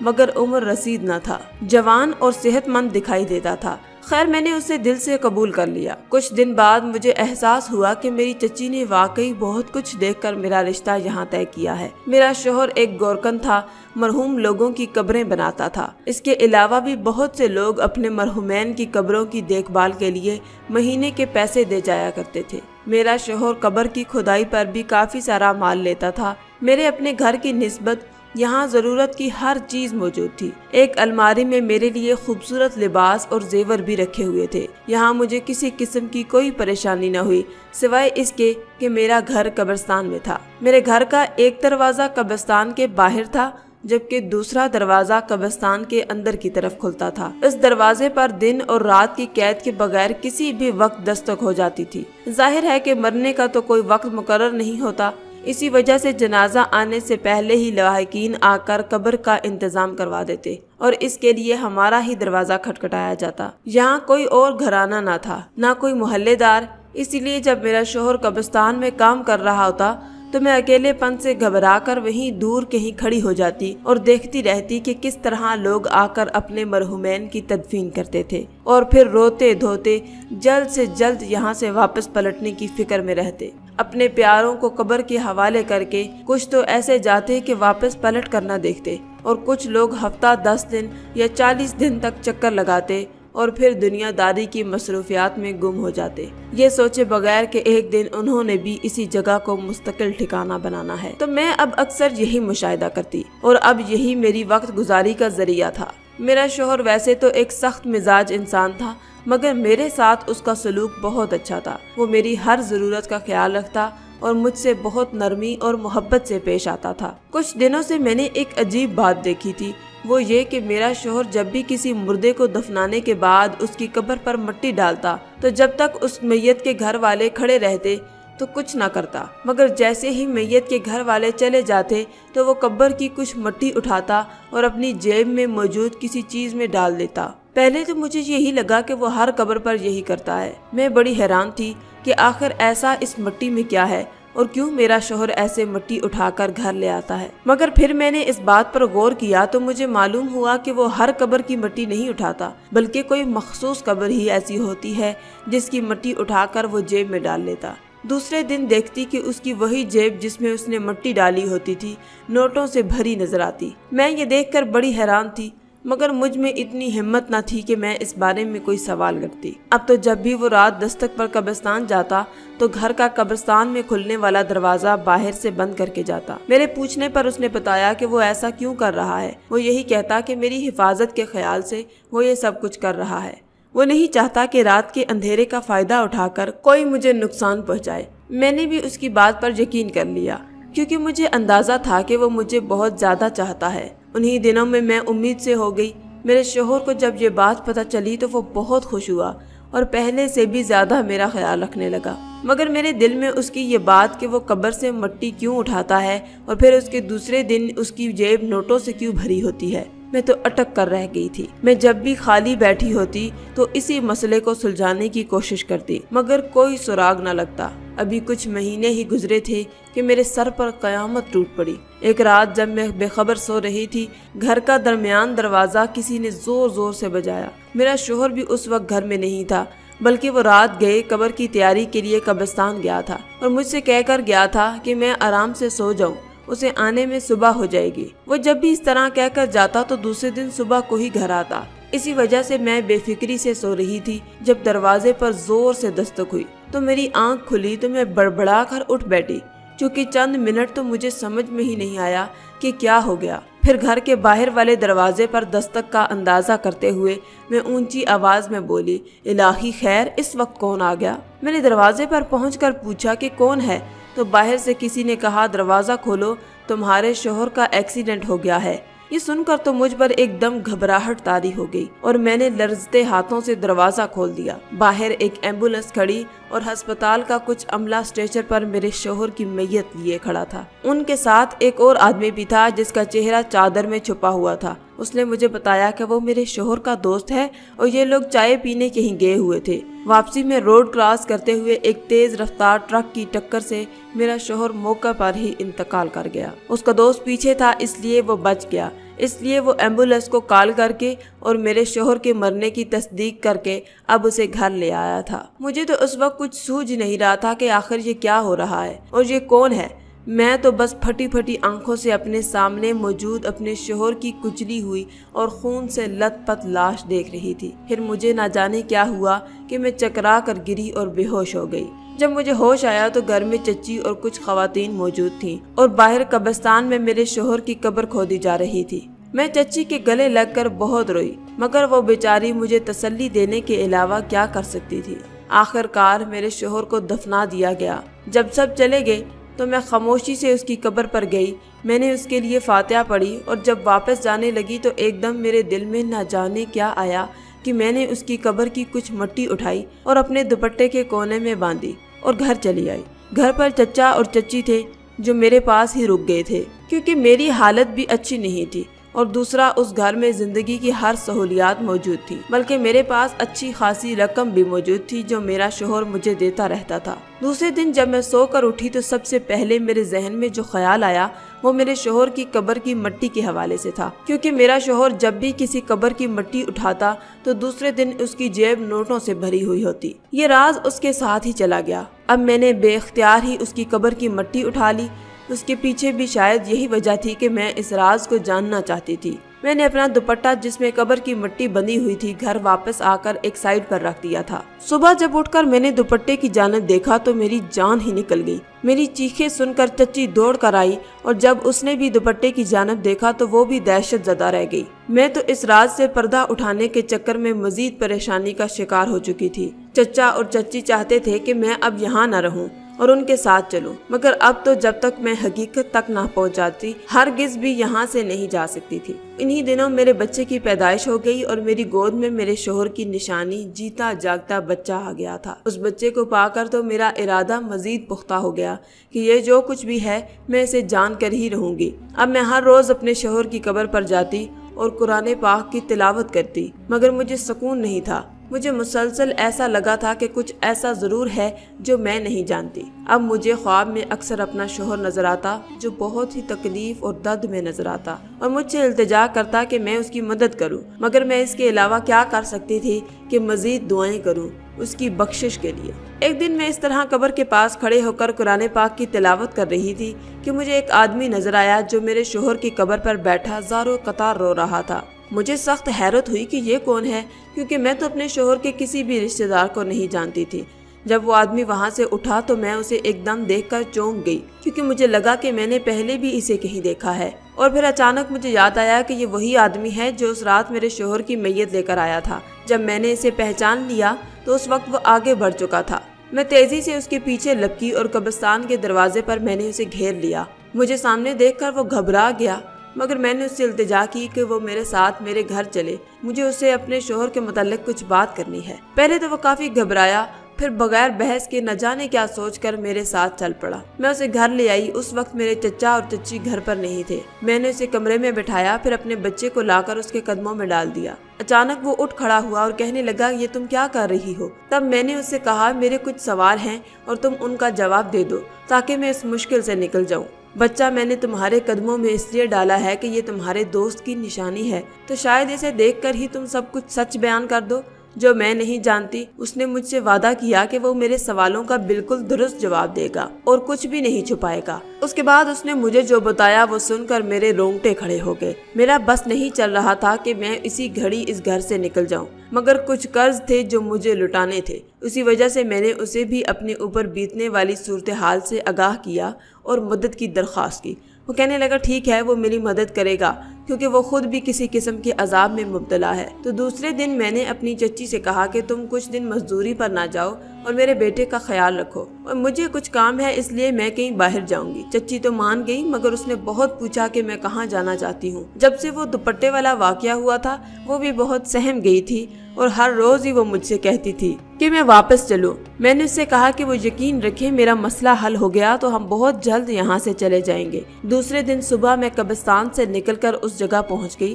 مگر عمر رسید نہ تھا، جوان اور صحت مند دکھائی دیتا تھا۔ خیر میں نے اسے دل سے قبول کر لیا۔ کچھ دن بعد مجھے احساس ہوا کہ میری چچی نے واقعی بہت کچھ دیکھ کر میرا رشتہ یہاں طے کیا ہے۔ میرا شوہر ایک گورکن تھا، مرحوم لوگوں کی قبریں بناتا تھا۔ اس کے علاوہ بھی بہت سے لوگ اپنے مرحومین کی قبروں کی دیکھ بھال کے لیے مہینے کے پیسے دے جایا کرتے تھے۔ میرا شوہر قبر کی کھدائی پر بھی کافی سارا مال لیتا تھا۔ میرے اپنے گھر کی نسبت یہاں ضرورت کی ہر چیز موجود تھی۔ ایک الماری میں میرے لیے خوبصورت لباس اور زیور بھی رکھے ہوئے تھے۔ یہاں مجھے کسی قسم کی کوئی پریشانی نہ ہوئی سوائے اس کے کہ میرا گھر قبرستان میں تھا۔ میرے گھر کا ایک دروازہ قبرستان کے باہر تھا جبکہ دوسرا دروازہ قبرستان کے اندر کی طرف کھلتا تھا۔ اس دروازے پر دن اور رات کی قید کے بغیر کسی بھی وقت دستک ہو جاتی تھی۔ ظاہر ہے کہ مرنے کا تو کوئی وقت مقرر نہیں ہوتا، اسی وجہ سے جنازہ آنے سے پہلے ہی لاحقین آ کر قبر کا انتظام کروا دیتے اور اس کے لیے ہمارا ہی دروازہ کھٹکھٹایا جاتا۔ یہاں کوئی اور گھرانہ نہ تھا، نہ کوئی محلے دار، اسی لیے جب میرا شوہر قبرستان میں کام کر رہا ہوتا تو میں اکیلے پن سے گھبرا کر وہیں دور کہیں کھڑی ہو جاتی اور دیکھتی رہتی کہ کس طرح لوگ آ کر اپنے مرحومین کی تدفین کرتے تھے اور پھر روتے دھوتے جلد سے جلد یہاں سے واپس پلٹنے کی فکر میں رہتے۔ اپنے پیاروں کو قبر کے حوالے کر کے کچھ تو ایسے جاتے کہ واپس پلٹ کر نہ دیکھتے اور کچھ لوگ ہفتہ 10 دن یا 40 دن تک چکر لگاتے اور پھر دنیا داری کی مصروفیات میں گم ہو جاتے، یہ سوچے بغیر کہ ایک دن انہوں نے بھی اسی جگہ کو مستقل ٹھکانہ بنانا ہے۔ تو میں اب اکثر یہی مشاہدہ کرتی اور اب یہی میری وقت گزاری کا ذریعہ تھا۔ میرا شوہر ویسے تو ایک سخت مزاج انسان تھا مگر میرے ساتھ اس کا سلوک بہت اچھا تھا۔ وہ میری ہر ضرورت کا خیال رکھتا اور مجھ سے بہت نرمی اور محبت سے پیش آتا تھا۔ کچھ دنوں سے میں نے ایک عجیب بات دیکھی تھی، وہ یہ کہ میرا شوہر جب بھی کسی مردے کو دفنانے کے بعد اس کی قبر پر مٹی ڈالتا تو جب تک اس میت کے گھر والے کھڑے رہتے تو کچھ نہ کرتا، مگر جیسے ہی میت کے گھر والے چلے جاتے تو وہ قبر کی کچھ مٹی اٹھاتا اور اپنی جیب میں موجود کسی چیز میں ڈال دیتا۔ پہلے تو مجھے یہی لگا کہ وہ ہر قبر پر یہی کرتا ہے۔ میں بڑی حیران تھی کہ آخر ایسا اس مٹی میں کیا ہے اور کیوں میرا شوہر ایسے مٹی اٹھا کر گھر لے آتا ہے۔ مگر پھر میں نے اس بات پر غور کیا تو مجھے معلوم ہوا کہ وہ ہر قبر کی مٹی نہیں اٹھاتا بلکہ کوئی مخصوص قبر ہی ایسی ہوتی ہے جس کی مٹی اٹھا کر وہ جیب میں ڈال لیتا۔ دوسرے دن دیکھتی کہ اس کی وہی جیب جس میں اس نے مٹی ڈالی ہوتی تھی نوٹوں سے بھری نظر آتی۔ میں یہ دیکھ کر بڑی حیران تھی مگر مجھ میں اتنی ہمت نہ تھی کہ میں اس بارے میں کوئی سوال کرتی۔ اب تو جب بھی وہ رات دستک پر قبرستان جاتا تو گھر کا قبرستان میں کھلنے والا دروازہ باہر سے بند کر کے جاتا۔ میرے پوچھنے پر اس نے بتایا کہ وہ ایسا کیوں کر رہا ہے۔ وہ یہی کہتا کہ میری حفاظت کے خیال سے وہ یہ سب کچھ کر رہا ہے۔ وہ نہیں چاہتا کہ رات کے اندھیرے کا فائدہ اٹھا کر کوئی مجھے نقصان پہنچائے۔ میں نے بھی اس کی بات پر یقین کر لیا کیونکہ مجھے اندازہ تھا کہ وہ مجھے بہت زیادہ چاہتا ہے۔ انہی دنوں میں امید سے ہو گئی۔ میرے شوہر کو جب یہ بات پتہ چلی تو وہ بہت خوش ہوا اور پہلے سے بھی زیادہ میرا خیال رکھنے لگا، مگر میرے دل میں اس کی یہ بات کہ وہ قبر سے مٹی کیوں اٹھاتا ہے اور پھر اس کے دوسرے دن اس کی جیب نوٹوں سے کیوں بھری ہوتی ہے، میں تو اٹک کر رہ گئی تھی۔ میں جب بھی خالی بیٹھی ہوتی تو اسی مسئلے کو سلجھانے کی کوشش کرتی مگر کوئی سراغ نہ لگتا۔ ابھی کچھ مہینے ہی گزرے تھے کہ میرے سر پر قیامت ٹوٹ پڑی۔ ایک رات جب میں بے خبر سو رہی تھی، گھر کا درمیان دروازہ کسی نے زور زور سے بجایا۔ میرا شوہر بھی اس وقت گھر میں نہیں تھا بلکہ وہ رات گئے قبر کی تیاری کے لیے قبرستان گیا تھا اور مجھ سے کہہ کر گیا تھا کہ میں آرام سے سو جاؤں، اسے آنے میں صبح ہو جائے گی۔ وہ جب بھی اس طرح کہہ کر جاتا تو دوسرے دن صبح کو ہی گھر آتا۔ اسی وجہ سے میں بے فکری سے سو رہی تھی۔ جب دروازے پر زور سے دستک ہوئی تو میری آنکھ کھلی تو میں بڑبڑا کر اٹھ بیٹھی۔ چونکہ چند منٹ تو مجھے سمجھ میں ہی نہیں آیا کہ کیا ہو گیا۔ پھر گھر کے باہر والے دروازے پر دستک کا اندازہ کرتے ہوئے میں اونچی آواز میں بولی، الہی خیر، اس وقت کون آ گیا؟ میں نے دروازے پر پہنچ کر پوچھا کہ کون ہے تو باہر سے کسی نے کہا، دروازہ کھولو، تمہارے شوہر کا ایکسیڈنٹ ہو گیا ہے۔ یہ سن کر تو مجھ پر ایک دم گھبراہٹ طاری ہو گئی اور میں نے لرزتے ہاتھوں سے دروازہ کھول دیا۔ باہر ایک ایمبولینس کھڑی اور ہسپتال کا کچھ عملہ اسٹریچر پر میرے شوہر کی میت لیے کھڑا تھا۔ ان کے ساتھ ایک اور آدمی بھی تھا جس کا چہرہ چادر میں چھپا ہوا تھا۔ اس نے مجھے بتایا کہ وہ میرے شوہر کا دوست ہے اور یہ لوگ چائے پینے کہیں گئے ہوئے تھے۔ واپسی میں روڈ کراس کرتے ہوئے ایک تیز رفتار ٹرک کی ٹکر سے میرا شوہر موقع پر ہی انتقال کر گیا۔ اس کا دوست پیچھے تھا اس لیے وہ بچ گیا۔ اس لیے وہ ایمبولینس کو کال کر کے اور میرے شوہر کے مرنے کی تصدیق کر کے اب اسے گھر لے آیا تھا۔ مجھے تو اس وقت کچھ سوجھ نہیں رہا تھا کہ آخر یہ کیا ہو رہا ہے اور یہ کون ہے۔ میں تو بس پھٹی پھٹی آنکھوں سے اپنے سامنے موجود اپنے شوہر کی کچلی ہوئی اور خون سے لت پت لاش دیکھ رہی تھی۔ پھر مجھے نہ جانے کیا ہوا کہ میں چکرا کر گری اور بے ہوش ہو گئی۔ جب مجھے ہوش آیا تو گھر میں چچی اور کچھ خواتین موجود تھیں اور باہر قبرستان میں میرے شوہر کی قبر کھودی جا رہی تھی۔ میں چچی کے گلے لگ کر بہت روئی، مگر وہ بیچاری مجھے تسلی دینے کے علاوہ کیا کر سکتی تھی۔ آخر کار میرے شوہر کو دفنا دیا گیا۔ جب سب چلے گئے تو میں خاموشی سے اس کی قبر پر گئی۔ میں نے اس کے لیے فاتحہ پڑھی اور جب واپس جانے لگی تو ایک دم میرے دل میں نہ جانے کیا آیا کہ میں نے اس کی قبر کی کچھ مٹی اٹھائی اور اپنے دوپٹے کے کونے میں باندھی اور گھر چلی آئی۔ گھر پر چچا اور چچی تھے جو میرے پاس ہی رک گئے تھے کیونکہ میری حالت بھی اچھی نہیں تھی، اور دوسرا اس گھر میں زندگی کی ہر سہولیات موجود تھی، بلکہ میرے پاس اچھی خاصی رقم بھی موجود تھی جو میرا شوہر مجھے دیتا رہتا تھا۔ دوسرے دن جب میں سو کر اٹھی تو سب سے پہلے میرے ذہن میں جو خیال آیا وہ میرے شوہر کی قبر کی مٹی کے حوالے سے تھا، کیونکہ میرا شوہر جب بھی کسی قبر کی مٹی اٹھاتا تو دوسرے دن اس کی جیب نوٹوں سے بھری ہوئی ہوتی۔ یہ راز اس کے ساتھ ہی چلا گیا۔ اب میں نے بے اختیار ہی اس کی قبر کی مٹی اٹھا لی۔ اس کے پیچھے بھی شاید یہی وجہ تھی کہ میں اس راز کو جاننا چاہتی تھی۔ میں نے اپنا دوپٹہ جس میں قبر کی مٹی بندھی ہوئی تھی گھر واپس آ کر ایک سائیڈ پر رکھ دیا تھا۔ صبح جب اٹھ کر میں نے دوپٹے کی جانب دیکھا تو میری جان ہی نکل گئی۔ میری چیخیں سن کر چچی دوڑ کر آئی اور جب اس نے بھی دوپٹے کی جانب دیکھا تو وہ بھی دہشت زدہ رہ گئی۔ میں تو اس راز سے پردہ اٹھانے کے چکر میں مزید پریشانی کا شکار ہو چکی تھی۔ چچا اور چچی چاہتے تھے کہ میں اب یہاں نہ رہوں اور ان کے ساتھ چلوں، مگر اب تو جب تک میں حقیقت تک نہ پہنچ جاتی ہرگز بھی یہاں سے نہیں جا سکتی تھی۔ انہی دنوں میرے بچے کی پیدائش ہو گئی اور میری گود میں میرے شوہر کی نشانی جیتا جاگتا بچہ آ گیا تھا۔ اس بچے کو پا کر تو میرا ارادہ مزید پختہ ہو گیا کہ یہ جو کچھ بھی ہے میں اسے جان کر ہی رہوں گی۔ اب میں ہر روز اپنے شوہر کی قبر پر جاتی اور قرآن پاک کی تلاوت کرتی، مگر مجھے سکون نہیں تھا۔ مجھے مسلسل ایسا لگا تھا کہ کچھ ایسا ضرور ہے جو میں نہیں جانتی۔ اب مجھے خواب میں اکثر اپنا شوہر نظر آتا جو بہت ہی تکلیف اور درد میں نظر آتا اور مجھ سے التجا کرتا کہ میں اس کی مدد کروں، مگر میں اس کے علاوہ کیا کر سکتی تھی کہ مزید دعائیں کروں اس کی بخشش کے لیے۔ ایک دن میں اس طرح قبر کے پاس کھڑے ہو کر قرآن پاک کی تلاوت کر رہی تھی کہ مجھے ایک آدمی نظر آیا جو میرے شوہر کی قبر پر بیٹھا زارو قطار رو رہا تھا۔ مجھے سخت حیرت ہوئی کہ یہ کون ہے، کیونکہ میں تو اپنے شوہر کے کسی بھی رشتہ دار کو نہیں جانتی تھی۔ جب وہ آدمی وہاں سے اٹھا تو میں اسے ایک دم دیکھ کر چونک گئی، کیونکہ مجھے لگا کہ میں نے پہلے بھی اسے کہیں دیکھا ہے، اور پھر اچانک مجھے یاد آیا کہ یہ وہی آدمی ہے جو اس رات میرے شوہر کی میت لے کر آیا تھا۔ جب میں نے اسے پہچان لیا تو اس وقت وہ آگے بڑھ چکا تھا۔ میں تیزی سے اس کے پیچھے لپکی اور قبرستان کے دروازے پر میں نے اسے گھیر لیا۔ مجھے سامنے دیکھ کر وہ گھبرا گیا، مگر میں نے اس سے التجا کی کہ وہ میرے ساتھ میرے گھر چلے، مجھے اسے اپنے شوہر کے متعلق کچھ بات کرنی ہے۔ پہلے تو وہ کافی گھبرایا، پھر بغیر بحث کے نہ جانے کیا سوچ کر میرے ساتھ چل پڑا۔ میں اسے گھر لے آئی۔ اس وقت میرے چچا اور چچی گھر پر نہیں تھے۔ میں نے اسے کمرے میں بٹھایا، پھر اپنے بچے کو لا کر اس کے قدموں میں ڈال دیا۔ اچانک وہ اٹھ کھڑا ہوا اور کہنے لگا، یہ تم کیا کر رہی ہو؟ تب میں نے اس سے کہا، میرے کچھ سوال ہیں اور تم ان کا جواب دے دو تاکہ میں اس مشکل سے نکل جاؤں۔ بچہ میں نے تمہارے قدموں میں اس لیے ڈالا ہے کہ یہ تمہارے دوست کی نشانی ہے، تو شاید اسے دیکھ کر ہی تم سب کچھ سچ بیان کر دو جو میں نہیں جانتی۔ اس نے مجھ سے وعدہ کیا کہ وہ میرے سوالوں کا بالکل درست جواب دے گا اور کچھ بھی نہیں چھپائے گا۔ اس کے بعد اس نے مجھے جو بتایا وہ سن کر میرے رونگٹے کھڑے ہو گئے۔ میرا بس نہیں چل رہا تھا کہ میں اسی گھڑی اس گھر سے نکل جاؤں، مگر کچھ قرض تھے جو مجھے لٹانے تھے۔ اسی وجہ سے میں نے اسے بھی اپنے اوپر بیتنے والی صورتحال سے آگاہ کیا اور مدد کی درخواست کی۔ وہ کہنے لگا، ٹھیک ہے، وہ میری مدد کرے گا کیونکہ وہ خود بھی کسی قسم کے عذاب میں مبتلا ہے۔ تو دوسرے دن میں نے اپنی چچی سے کہا کہ تم کچھ دن مزدوری پر نہ جاؤ اور میرے بیٹے کا خیال رکھو، اور مجھے کچھ کام ہے اس لیے میں کہیں باہر جاؤں گی۔ چچی تو مان گئی، مگر اس نے بہت پوچھا کہ میں کہاں جانا چاہتی ہوں۔ جب سے وہ دوپٹے والا واقعہ ہوا تھا وہ بھی بہت سہم گئی تھی اور ہر روز ہی وہ مجھ سے کہتی تھی کہ میں واپس چلوں۔ میں نے اس سے کہا کہ وہ یقین رکھے میرا مسئلہ حل ہو گیا تو ہم بہت جلد یہاں سے چلے جائیں گے۔ دوسرے دن صبح میں قبرستان سے نکل کر اس جگہ پہنچ گئی